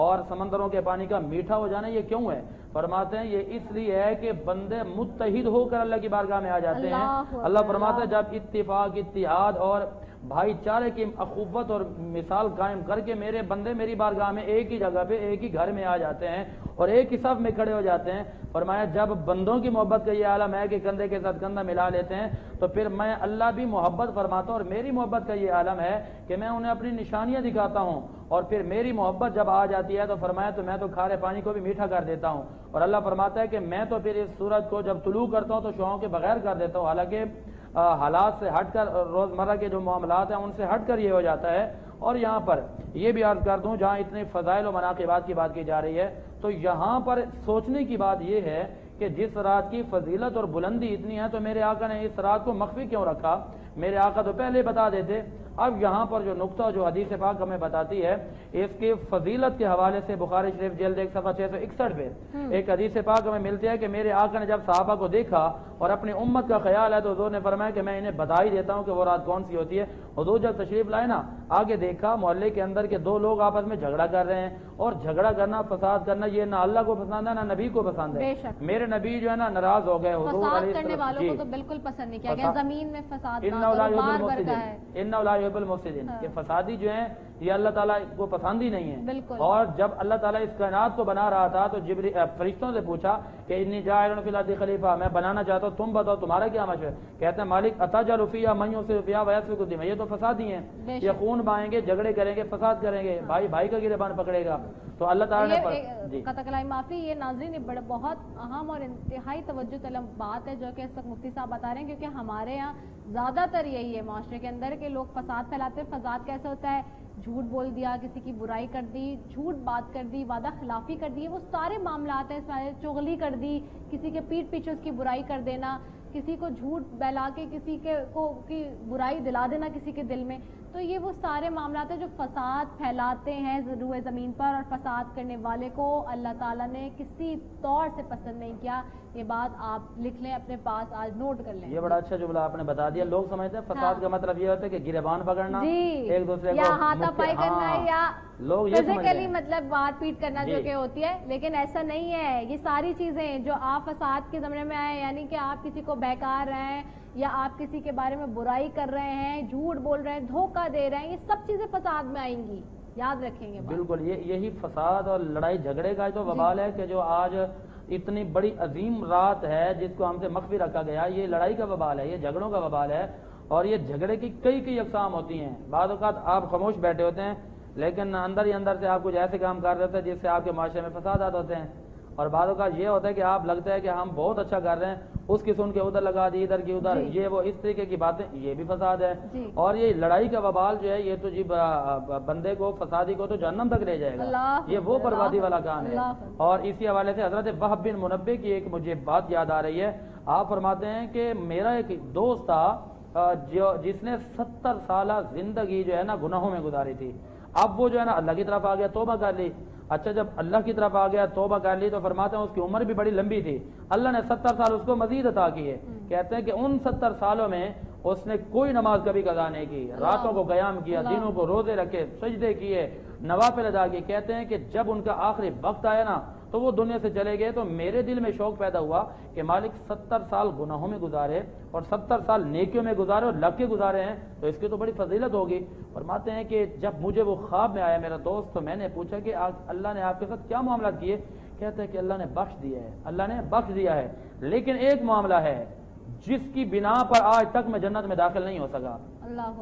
اور سمندروں کے پانی کا میٹھا ہو جانا یہ کیوں ہے؟ فرماتے ہیں یہ اس لیے ہے کہ بندے متحد ہو کر اللہ کی بارگاہ میں آ جاتے ہیں. اللہ فرماتا ہے جب اتفاق، اتحاد اور بھائی چارے کی اخوت اور مثال قائم کر کے میرے بندے میری بارگاہ میں ایک ہی جگہ پہ ایک ہی گھر میں آ جاتے ہیں اور ایک ہی صف میں کھڑے ہو جاتے ہیں. فرمایا جب بندوں کی محبت کا یہ عالم ہے کہ کندھے کے ساتھ کندھا ملا لیتے ہیں تو پھر میں اللہ بھی محبت فرماتا ہوں اور میری محبت کا یہ عالم ہے کہ میں انہیں اپنی نشانیاں دکھاتا ہوں اور پھر میری محبت جب آ جاتی ہے تو فرمایا تو میں تو کھارے پانی کو بھی میٹھا کر دیتا ہوں. اور اللہ فرماتا ہے کہ میں تو پھر اس سورج کو جب طلوع کرتا ہوں تو شعاؤں کے بغیر کر دیتا ہوں. حالانکہ حالات سے ہٹ کر روزمرہ کے جو معاملات ہیں ان سے ہٹ کر یہ ہو جاتا ہے. اور یہاں پر یہ بھی عرض کر دوں جہاں اتنے فضائل و مناقبات کی بات کی جا رہی ہے تو یہاں پر سوچنے کی بات یہ ہے کہ جس رات کی فضیلت اور بلندی اتنی ہے تو میرے آقا نے اس رات کو مخفی کیوں رکھا؟ میرے آقا تو پہلے بتا دیتے. اب یہاں پر جو نقطہ جو حدیث پاک ہمیں بتاتی ہے اس کی فضیلت کے حوالے سے بخاری شریف جلد 1 صفحہ 661 پہ ایک حدیث پاک ہمیں ملتی ہے کہ میرے آقا نے جب صحابہ کو دیکھا اور اپنی امت کا خیال ہے تو حضور نے فرمایا کہ میں انہیں بدائی دیتا ہوں کہ وہ رات کون سی ہوتی ہے. حضور جب تشریف لائے نا آگے دیکھا محلے کے اندر کے دو لوگ آپس میں جھگڑا کر رہے ہیں اور جھگڑا کرنا فساد کرنا یہ نہ اللہ کو پسند ہے نہ نبی کو پسند ہے. میرے نبی جو ہے نا ناراض ہو گئے. حضور فساد کرنے والوں کو تو بالکل پسند نہیں کیا گیا زمین میں فساد ان لا يحب المفسدين کہ فسادی جو ہیں یہ اللہ تعالیٰ کو پسند ہی نہیں ہے. اور جب اللہ تعالیٰ اس کائنات کو بنا رہا تھا تو فرشتوں سے پوچھا کہ انی جاعل فی الارض خلیفہ، میں بنانا چاہتا ہوں تم بتاؤ تمہارا کیا مشورہ؟ کہتے ہیں مالک اتجعل فیہا من یفسد فیہا ویسفک الدماء، یہ تو فسادی ہیں، یہ خون بہائیں گے، جھگڑے کریں گے، فساد کریں گے، بھائی بھائی کا گریبان پکڑے گا. تو اللہ تعالیٰ نے قطع کلائی معافی یہ ناظرین بہت اہم اور انتہائی توجہ طلب بات ہے جو کہ اس وقت مفتی صاحب بتا رہے ہیں کیونکہ ہمارے یہاں زیادہ تر یہی ہے معاشرے کے اندر کہ لوگ فساد پھیلاتے ہیں. فساد کیسے ہوتا ہے؟ جھوٹ بول دیا، کسی کی برائی کر دی، جھوٹ بات کر دی، وعدہ خلافی کر دی، وہ سارے معاملات ہیں. اس میں چغلی کر دی، کسی کے پیٹھ پیچھے اس کی برائی کر دینا، کسی کو جھوٹ بہلا کے کسی کو کی برائی دلا دینا کسی کے دل میں. تو یہ وہ سارے معاملات ہیں جو فساد پھیلاتے ہیں روئے زمین پر اور فساد کرنے والے کو اللہ تعالیٰ نے کسی طور سے پسند نہیں کیا. یہ بات آپ لکھ لیں اپنے پاس، آج نوٹ کر لیں. یہ بڑا اچھا جملہ آپ نے بتا دیا. لوگ سمجھتے ہیں فساد کا مطلب یہ ہوتا ہے کہ گریبان پکڑنا، ایک دوسرے کو یا ہاتھا پائی کرنا یا لوگ فزیکلی مطلب بات پیٹ کرنا جو کہ ہوتی ہے، لیکن ایسا نہیں ہے. یہ ساری چیزیں جو آپ فساد کے زمرے میں آئے یعنی کہ آپ کسی کو بہکا رہے ہیں یا آپ کسی کے بارے میں برائی کر رہے ہیں، جھوٹ بول رہے ہیں، دھوکہ دے رہے ہیں، یہ سب چیزیں فساد میں آئیں گی، یاد رکھیں گے. بالکل یہی فساد اور لڑائی جھگڑے کا تو وبال ہے کہ جو آج اتنی بڑی عظیم رات ہے جس کو ہم سے مخفی رکھا گیا. یہ لڑائی کا وبال ہے، یہ جھگڑوں کا وبال ہے. اور یہ جھگڑے کی کئی اقسام ہوتی ہیں. بعض اوقات آپ خاموش بیٹھے ہوتے ہیں لیکن اندر ہی اندر سے آپ کچھ ایسے کام کر رہے ہیں جس سے آپ کے معاشرے میں فسادات ہوتے ہیں. اور بعض اوقات یہ ہوتا ہے کہ آپ لگتا ہے کہ ہم بہت اچھا کر رہے ہیں، اس کی سن کے ادھر لگا دی، ادھر کی ادھر، یہ وہ اس طریقے کی باتیں، یہ بھی فساد ہے. اور یہ لڑائی کا وبال جو ہے یہ تو جی بندے کو فسادی کو تو جہنم تک لے جائے گا. یہ وہ بربادی والا کام ہے. اور اسی حوالے سے حضرت وہب بن منبہ کی ایک مجھے بات یاد آ رہی ہے. آپ فرماتے ہیں کہ میرا ایک دوست تھا جس نے 70 سالہ زندگی جو ہے نا گناہوں میں گزاری تھی. اب وہ جو ہے نا اللہ کی طرف آ گیا، توبہ کر لی. اچھا جب اللہ کی طرف آ گیا، توبہ کر لی، تو فرماتے ہیں اس کی عمر بھی بڑی لمبی تھی. اللہ نے 70 سال اس کو مزید عطا کیے. کہتے ہیں کہ ان 70 سالوں میں اس نے کوئی نماز کبھی قضا نہیں کی، راتوں کو قیام کیا، دنوں کو روزے رکھے، سجدے کیے، نوافل ادا کیے. کہتے ہیں کہ جب ان کا آخری وقت آیا نا تو وہ دنیا سے چلے گئے تو میرے دل میں شوق پیدا ہوا کہ مالک 70 سال گناہوں میں گزارے اور 70 سال نیکیوں میں گزارے اور لگ کے گزارے ہیں تو اس کی تو بڑی فضیلت ہوگی. فرماتے ہیں کہ جب مجھے وہ خواب میں آیا میرا دوست تو میں نے پوچھا کہ اللہ نے آپ کے ساتھ کیا معاملات کیے؟ کہتے ہیں کہ اللہ نے بخش دیا ہے، اللہ نے بخش دیا ہے، لیکن ایک معاملہ ہے جس کی بنا پر آج تک میں جنت میں داخل نہیں ہو سکا.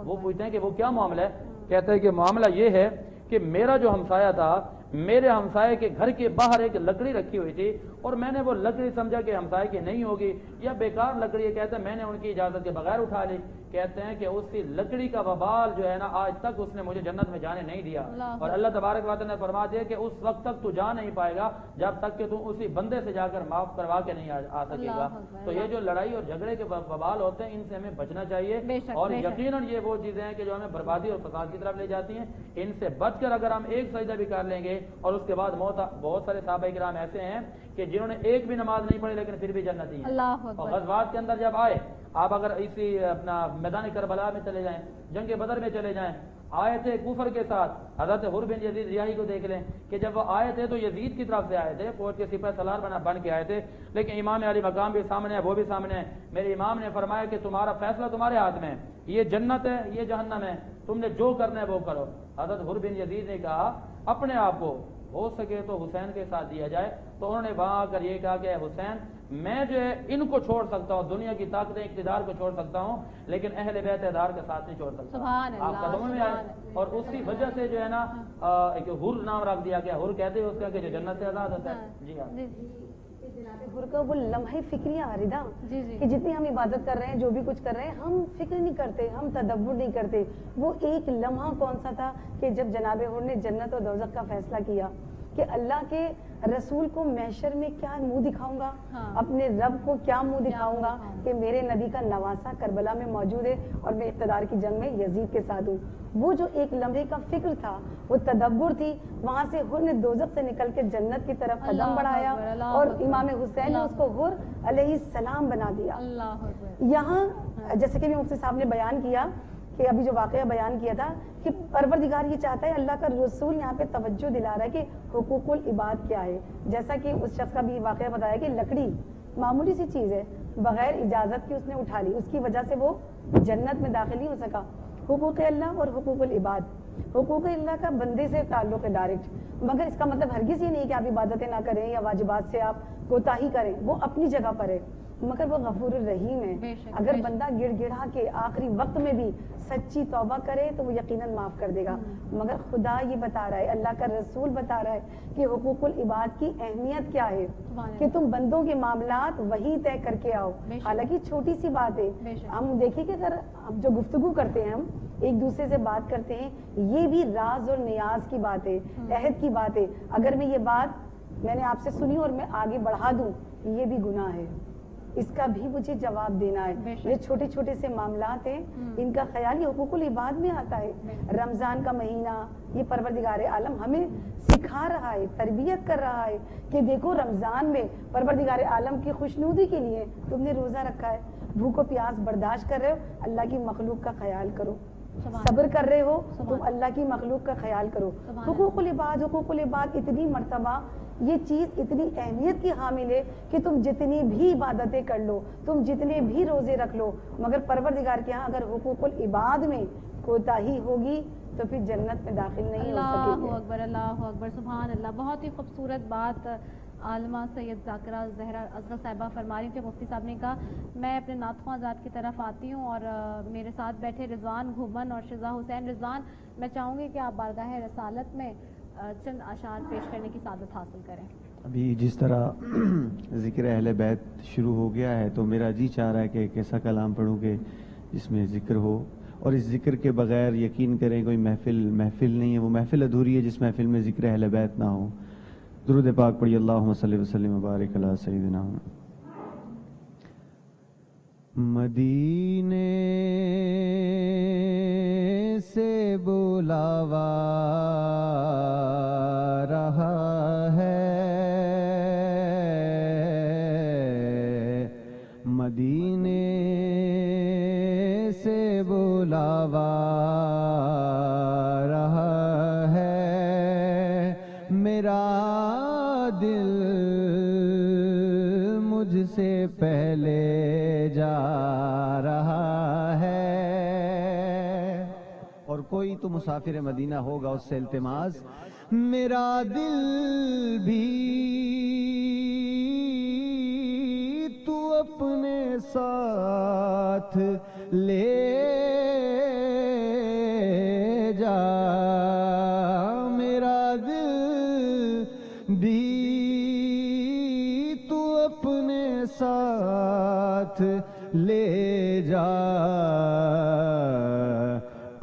وہ پوچھتے ہیں کہ وہ کیا معاملہ ہے؟ کہتے ہیں کہ معاملہ یہ ہے کہ میرا جو ہمسایہ تھا، میرے ہمسائے کے گھر کے باہر ایک لکڑی رکھی ہوئی تھی اور میں نے وہ لکڑی سمجھا کہ ہمسائے کی نہیں ہوگی یا بیکار لکڑی ہے. کہتے ہیں میں نے ان کی اجازت کے بغیر اٹھا لی. کہتے ہیں کہ اسی لکڑی کا وبال جو ہے نا آج تک اس نے مجھے جنت میں جانے نہیں دیا. اور اللہ تبارک و تعالیٰ نے فرما دیا کہ اس وقت تک تو جا نہیں پائے گا جب تک کہ تو اسی بندے سے جا کر معاف کروا کے نہیں آ سکے گا. تو یہ جو لڑائی اور جھگڑے کے وبال ہوتے ہیں ان سے ہمیں بچنا چاہیے. اور یقیناً یہ وہ چیزیں ہیں کہ جو ہمیں بربادی اور فساد کی طرف لے جاتی ہیں. ان سے بچ کر اگر ہم ایک سجدہ بھی کر لیں گے اور اس کے بعد موت، بہت سارے صحابہ کرام ایسے ہیں کہ جنہوں نے ایک بھی نماز نہیں پڑھی لیکن پھر بھی جنتی ہیں. اور غزوات کے اندر جب آئے، آپ اگر اسی اپنا میدان کربلا میں چلے جائیں، جنگ بدر میں چلے جائیں، آئے تھے کفر کے ساتھ. حضرت حر بن یزید ریاحی کو دیکھ لیں کہ جب وہ آئے تھے تو یزید کی طرف سے آئے تھے, فوج کے سپہ سالار بن کے آئے تھے, لیکن امام علی مقام بھی سامنے ہے, وہ بھی سامنے ہے. میرے امام نے فرمایا کہ تمہارا فیصلہ تمہارے ہاتھ میں ہے, یہ جنت ہے یہ جہنم ہے, تم نے جو کرنا ہے وہ کرو. حضرت حر بن یزید نے کہا اپنے آپ کو ہو سکے تو حسین کے ساتھ دیا جائے. تو انہوں نے وہاں آ کر یہ کہا کہ حسین میں جو ہے ان کو چھوڑ سکتا ہوں, دنیا کی طاقتیں اقتدار کو چھوڑ سکتا ہوں, لیکن اہل بیت ادار کے ساتھ نہیں چھوڑ سکتا. آپ قدموں میں آئے, اور اسی وجہ سے جو ہے نا ایک حر نام رکھ دیا گیا. حر کہتے ہیں اس کا کہ جو جنت سے آزاد ہوتا ہے. جی ہاں, حر کا وہ لمحہ فکری عارضہ کہ جتنی ہم عبادت کر رہے ہیں, جو بھی کچھ کر رہے ہیں, ہم فکر نہیں کرتے, ہم تدبر نہیں کرتے. وہ ایک لمحہ کون سا تھا کہ جب جناب حر نے جنت اور دوزخ کا فیصلہ کیا کہ اللہ کے رسول کو محشر میں کیا منہ دکھاؤں گا, اپنے رب کو کیا منہ دکھاؤں گا کہ میرے نبی کا نواسہ کربلا میں موجود ہے اور میں اقتدار کی جنگ میں یزید کے ساتھ ہوں. وہ جو ایک لمحے کا فکر تھا, وہ تدبر تھی. وہاں سے حر نے دوزخ سے نکل کے جنت کی طرف قدم بڑھایا اور امام حسین نے اس کو حر علیہ السلام بنا دیا. یہاں جیسے کہ مفتی صاحب نے بیان کیا کہ ابھی جو واقعہ بیان کیا تھا کہ پروردگار یہ چاہتا ہے, اللہ کا رسول یہاں پہ توجہ دلا رہا ہے کہ حقوق العباد کیا ہے. جیسا کہ اس شخص کا بھی واقعہ بتایا کہ لکڑی معمولی سی چیز ہے, بغیر اجازت کی اس نے اٹھا لی, اس کی وجہ سے وہ جنت میں داخل نہیں ہو سکا. حقوق اللہ اور حقوق العباد, حقوق اللہ کا بندے سے تعلق ہے ڈائریکٹ, مگر اس کا مطلب ہرگز یہ نہیں کہ آپ عبادتیں نہ کریں یا واجبات سے آپ کوتاہی کریں, وہ اپنی جگہ پر ہے, مگر وہ غفور الرحیم ہے. اگر بندہ گڑ گڑا کے آخری وقت میں بھی سچی توبہ کرے تو وہ یقیناً معاف کر دے گا. مگر خدا یہ بتا رہا ہے, اللہ کا رسول بتا رہا ہے کہ حقوق العباد کی اہمیت کیا ہے, کہ تم بندوں کے معاملات وہی طے کر کے آؤ. حالانکہ چھوٹی سی بات ہے, ہم دیکھیں کہ اگر جو گفتگو کرتے ہیں, ہم ایک دوسرے سے بات کرتے ہیں, یہ بھی راز اور نیاز کی بات ہے, عہد کی بات ہے. اگر میں یہ بات میں نے آپ سے سنی اور میں آگے بڑھا دوں, یہ بھی گناہ ہے, اس کا بھی مجھے جواب دینا ہے. یہ چھوٹے چھوٹے سے معاملات ہیں, ان کا خیال یہ حقوق العباد میں آتا ہے. رمضان کا مہینہ یہ پروردگار عالم ہمیں سکھا رہا ہے, تربیت کر رہا ہے کہ دیکھو رمضان میں پروردگار عالم کی خوشنودی کے لیے تم نے روزہ رکھا ہے, بھوک و پیاس برداشت کر رہے ہو, اللہ کی مخلوق کا خیال کرو. صبر کر رہے ہو تم, اللہ کی مخلوق کا خیال کرو. حقوق العباد, حقوق العباد اتنی مرتبہ, یہ چیز اتنی اہمیت کی حامل ہے کہ تم جتنی بھی عبادتیں کر لو, تم جتنے بھی روزے رکھ لو, مگر پروردگار کے ہاں اگر حقوق العباد میں کوتاہی ہوگی تو پھر جنت میں داخل نہیں ہو سکے. اللہ اکبر, اللہ اکبر, سبحان اللہ. بہت ہی خوبصورت بات عالمہ سید ذاکرہ زہرا اصغر صاحبہ فرما رہی تھے. مفتی صاحب نے کہا میں اپنے نعت خواں ذات کی طرف آتی ہوں, اور میرے ساتھ بیٹھے رضوان گھومن اور شزا حسین. رضوان, میں چاہوں گی کہ آپ بارگاہ رسالت میں چند اشعار پیش کرنے کی سعادت حاصل کریں. ابھی جس طرح ذکر اہل بیت شروع ہو گیا ہے تو میرا جی چاہ رہا ہے کہ ایک ایسا کلام پڑھوں کہ جس میں ذکر ہو, اور اس ذکر کے بغیر یقین کریں کوئی محفل نہیں ہے, وہ محفل ادھوری ہے جس محفل میں ذکر اہل بیت نہ ہو. درود پاک پڑھی, اللہم صلی وسلم وبارک علی سیدنا. مدینے سے بلاوا رہا ہے, مدینے سے بلاوا رہا ہے, میرا دل مجھ سے پہلے جا رہا ہے. اور کوئی تو مسافر مدینہ ہوگا, اس سے التماس, میرا دل بھی تو اپنے ساتھ لے جا, میرا دل بھی تو اپنے ساتھ لے جا,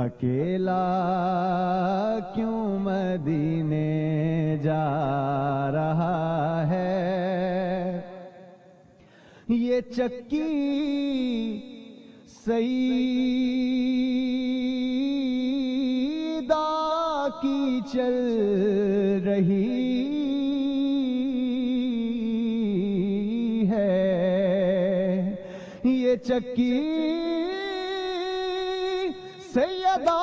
اکیلا کیوں مدینے جا رہا ہے. یہ چکی سیدہ کی چل رہی ہے, یہ چکی سیدہ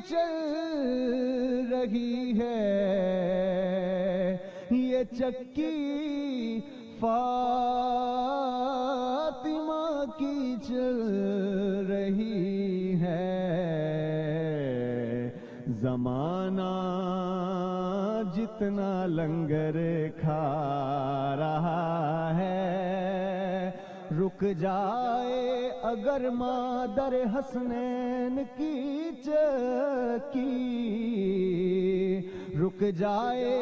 چل رہی ہے، یہ چکی فاطمہ کی چل رہی ہے۔ زمانہ جتنا لنگر کھا رہا ہے، رک جائے اگر مادر حسنین کی چکی، رک جائے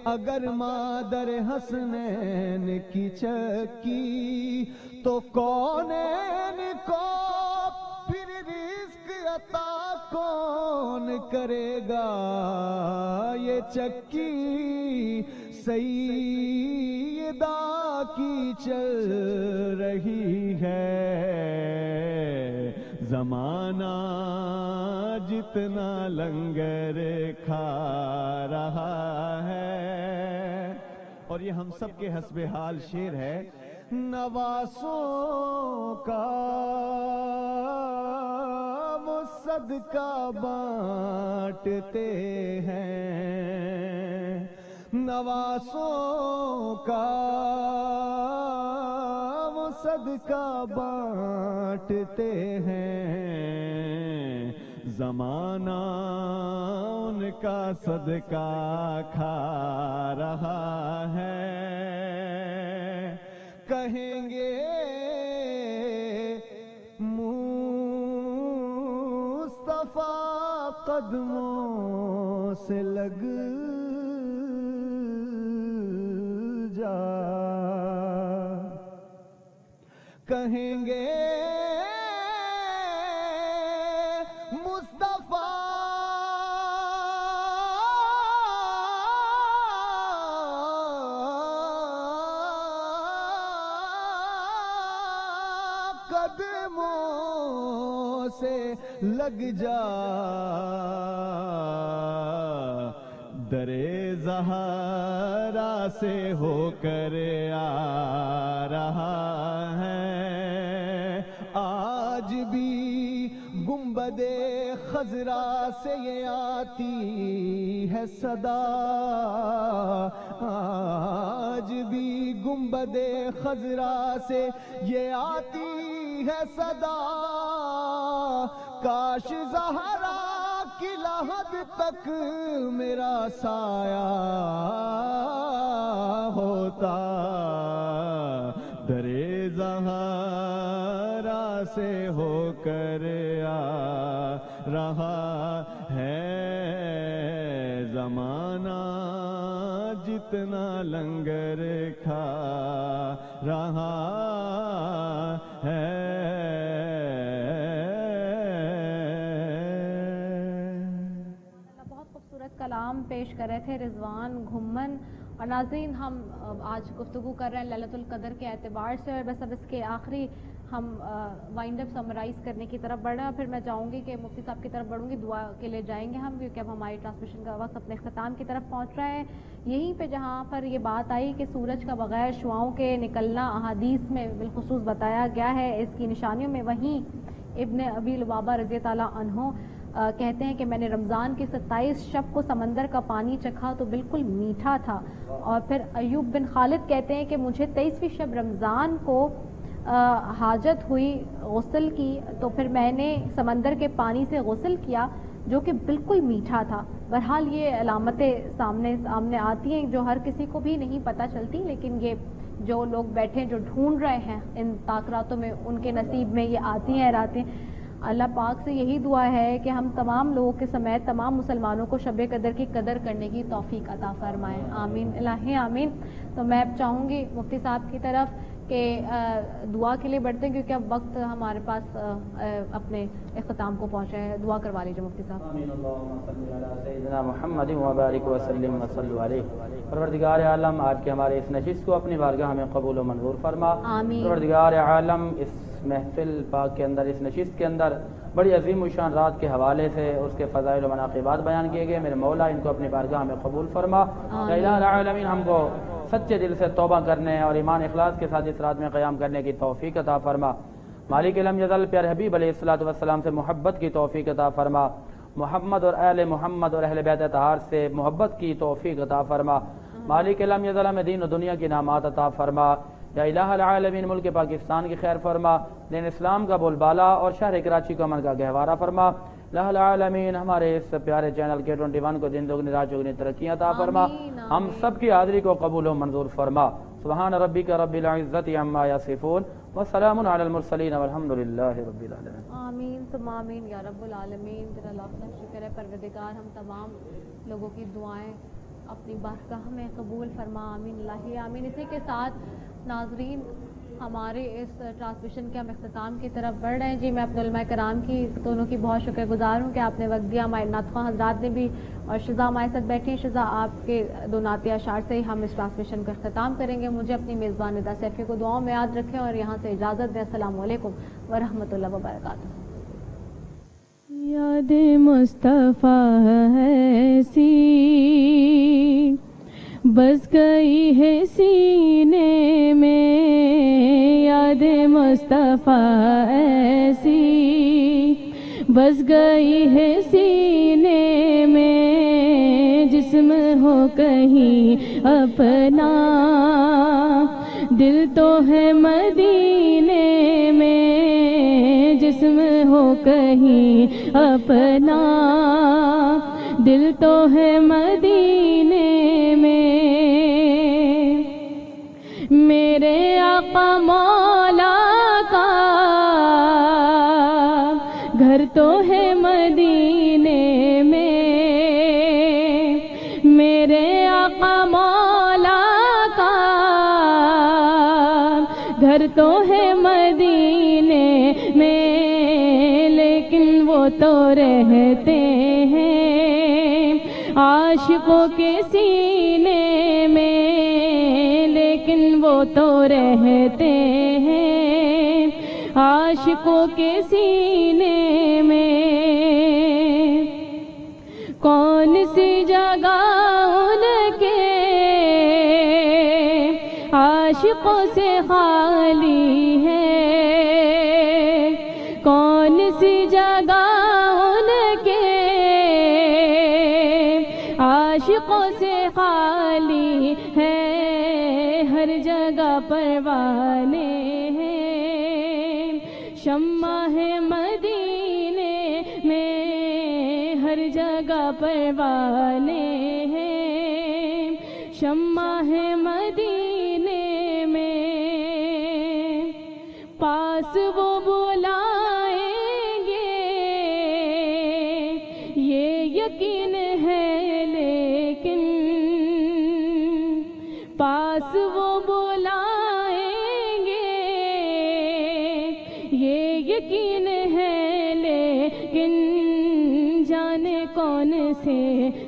اگر مادر حسنین کی چکی، تو کونین کو پھر رزق عطا کون کرے گا؟ یہ چکی سیدہ کی چل رہی ہے۔ زمانہ جتنا لنگر کھا رہا ہے، اور یہ ہم سب کے حسب حال شعر ہے۔ نواسوں کا وہ صدقہ بانٹتے ہیں، نواسوں کا وہ صدقہ بانٹتے ہیں، زمانہ ان کا صدقہ کھا رہا ہے۔ کہیں گے مصطفیٰ قدموں سے لگ جا، کہیں گے مصطفیٰ قدموں سے لگ جا، درے زہرا سے ہو کر آ رہا ہے۔ آج بھی گنبد خضرا سے یہ آتی ہے صدا، آج بھی گنبد خضرا سے یہ آتی ہے صدا، کاش زہرا کی لحد تک میرا سایہ ہوتا، درے زہرا سے ہو کر آ رہا ہے۔ زمانہ جتنا لنگر کھا رہا ہے۔ کلام پیش کر رہے تھے رضوان گھمن۔ اور ناظرین، ہم آج گفتگو کر رہے ہیں لیلۃ القدر کے اعتبار سے، اور بس اب اس کے آخری ہم وائنڈ اپ سمرائز کرنے کی طرف بڑھ رہے ہیں، پھر میں چاہوں گی کہ مفتی صاحب کی طرف بڑھوں گی، دعا کے لیے جائیں گے ہم، کیونکہ اب ہماری ٹرانسمیشن کا وقت اپنے اختتام کی طرف پہنچ رہا ہے۔ یہیں پہ جہاں پر یہ بات آئی کہ سورج کا بغیر شعاؤں کے نکلنا احادیث میں بالخصوص بتایا گیا ہے اس کی نشانیوں میں، وہیں ابن ابی لبابہ رضی اللہ عنہ کہتے ہیں کہ میں نے رمضان کی 27 شب کو سمندر کا پانی چکھا تو بالکل میٹھا تھا۔ اور پھر ایوب بن خالد کہتے ہیں کہ مجھے 23ویں شب رمضان کو حاجت ہوئی غسل کی، تو پھر میں نے سمندر کے پانی سے غسل کیا جو کہ بالکل میٹھا تھا۔ بہرحال یہ علامتیں سامنے آتی ہیں جو ہر کسی کو بھی نہیں پتہ چلتی، لیکن یہ جو لوگ بیٹھے جو ڈھونڈ رہے ہیں ان تاثراتوں میں، ان کے نصیب میں یہ آتی ہیں راتیں۔ اللہ پاک سے یہی دعا ہے کہ ہم تمام لوگوں کے سمیت تمام مسلمانوں کو شب قدر کی قدر کرنے کی توفیق عطا فرمائیں، آمین الہی آمین۔ تو میں اب چاہوں گی مفتی صاحب کی طرف کہ دعا کے لیے بڑھتے ہیں، کیونکہ اب وقت ہمارے پاس اپنے اختتام کو پہنچا ہے۔ دعا کروا لیجیے مفتی صاحب۔ آمین اللہم صلی علی سیدنا محمد وبارک وسلم وصلوا علیہ۔ پروردگار عالم، آج کے ہمارے اس نشست کو اپنی بارگاہ میں قبول و منظور فرما۔ آمین۔ پروردگار عالم، اس محفل پاک کے اندر، اس نشست کے اندر بڑی عظیم الشان رات کے حوالے سے اس کے فضائل و مناقبات بیان کیے گئے، میرے مولا ان کو اپنی بارگاہ میں قبول فرما۔ یا الہ العالمین، ہم کو سچے دل سے توبہ کرنے اور ایمان اخلاص کے ساتھ اس رات میں قیام کرنے کی توفیق عطا فرما۔ مالک لم یزل پیارے حبیب علیہ الصلوۃ والسلام سے محبت کی توفیق عطا فرما، محمد اور اہل محمد اور اہل بیت اطہار سے محبت کی توفیق عطا فرما۔ مالک لم یزل ہمیں دین و دنیا کی نعمات عطا فرما۔ یا الہ العالمین ملک پاکستان کی خیر فرما، دین اسلام کا بول بالا اور شہر کراچی کو امن کا گہوارہ فرما۔ الہ العالمین ہمارے اس پیارے چینل کے 21 کو دن دگنی رات چگنی ترقیاں عطا فرما، ہم سب کی حاضری کو قبول و منظور فرما۔ سبحان ربک رب العزت عما یصفون وسلام علی المرسلین والحمد للہ رب العالمین۔ آمین ثم آمین یا رب العالمین۔ تیرا لاکھ لاکھ شکر ہے پروردگار، ہم تمام لوگوں کی دعائیں اپنی بارگاہ میں قبول فرما، آمین اللہ آمین۔ اسی کے ساتھ ناظرین ہمارے اس ٹرانسمیشن کے ہم اختتام کی طرف بڑھ رہے ہیں جی۔ میں اپنے علماء کرام کی دونوں کی بہت شکر گزار ہوں کہ آپ نے وقت دیا، ہمارے ناطقہ حضرات نے بھی، اور شزا ہمارے ساتھ بیٹھی ہیں۔ شزا آپ کے دو نعتیہ اشعار سے ہی ہم اس ٹرانسمیشن کو اختتام کریں گے۔ مجھے اپنی میزبان ندا سیفی کو دعاؤں میں یاد رکھیں اور یہاں سے اجازت دیں۔ السلام علیکم ورحمۃ اللہ وبرکاتہ۔ یاد مصطفیٰ ایسی بس گئی ہے سینے میں، یاد مصطفیٰ ایسی بس گئی ہے سینے میں، جسم ہو کہیں اپنا دل تو ہے مدینے میں، جسم ہو کہیں اپنا دل تو ہے مدینے میں، میرے آقا مولا کا گھر تو ہے مدینے میں، میرے آقا مولا کا گھر تو ہے مدینے میں، لیکن وہ تو رہتے ہیں عاشقوں کے سینے میں، لیکن وہ تو رہتے ہیں عاشقوں کے سینے میں، کون سی جگہ ان کے عاشقوں سے خالی ہے، کون سی جگہ ان کے عاشقوں سے خالی ہے، ہر جگہ پروانے ہیں شمع ہے مدینے میں، ہر جگہ پروانے ہیں شمع ہے مدینے میں، پاس وہ بلائیں گے یہ یقین ہے، لیکن پاس وہ بلائیں گے یہ یقین ہے، لیکن جانے کون سے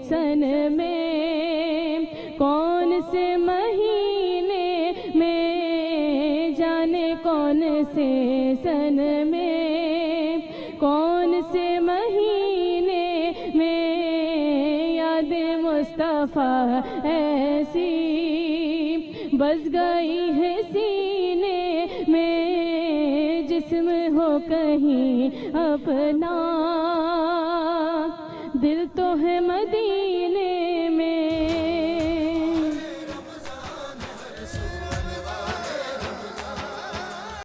سن میں، کون سے مہینے میں، جانے کون سے سن میں، کون سے مہینے میں، یاد مصطفیٰ ایسی بس گئی ہے سینے میں، جسم ہو کہیں اپنا دل تو ہے مدینہ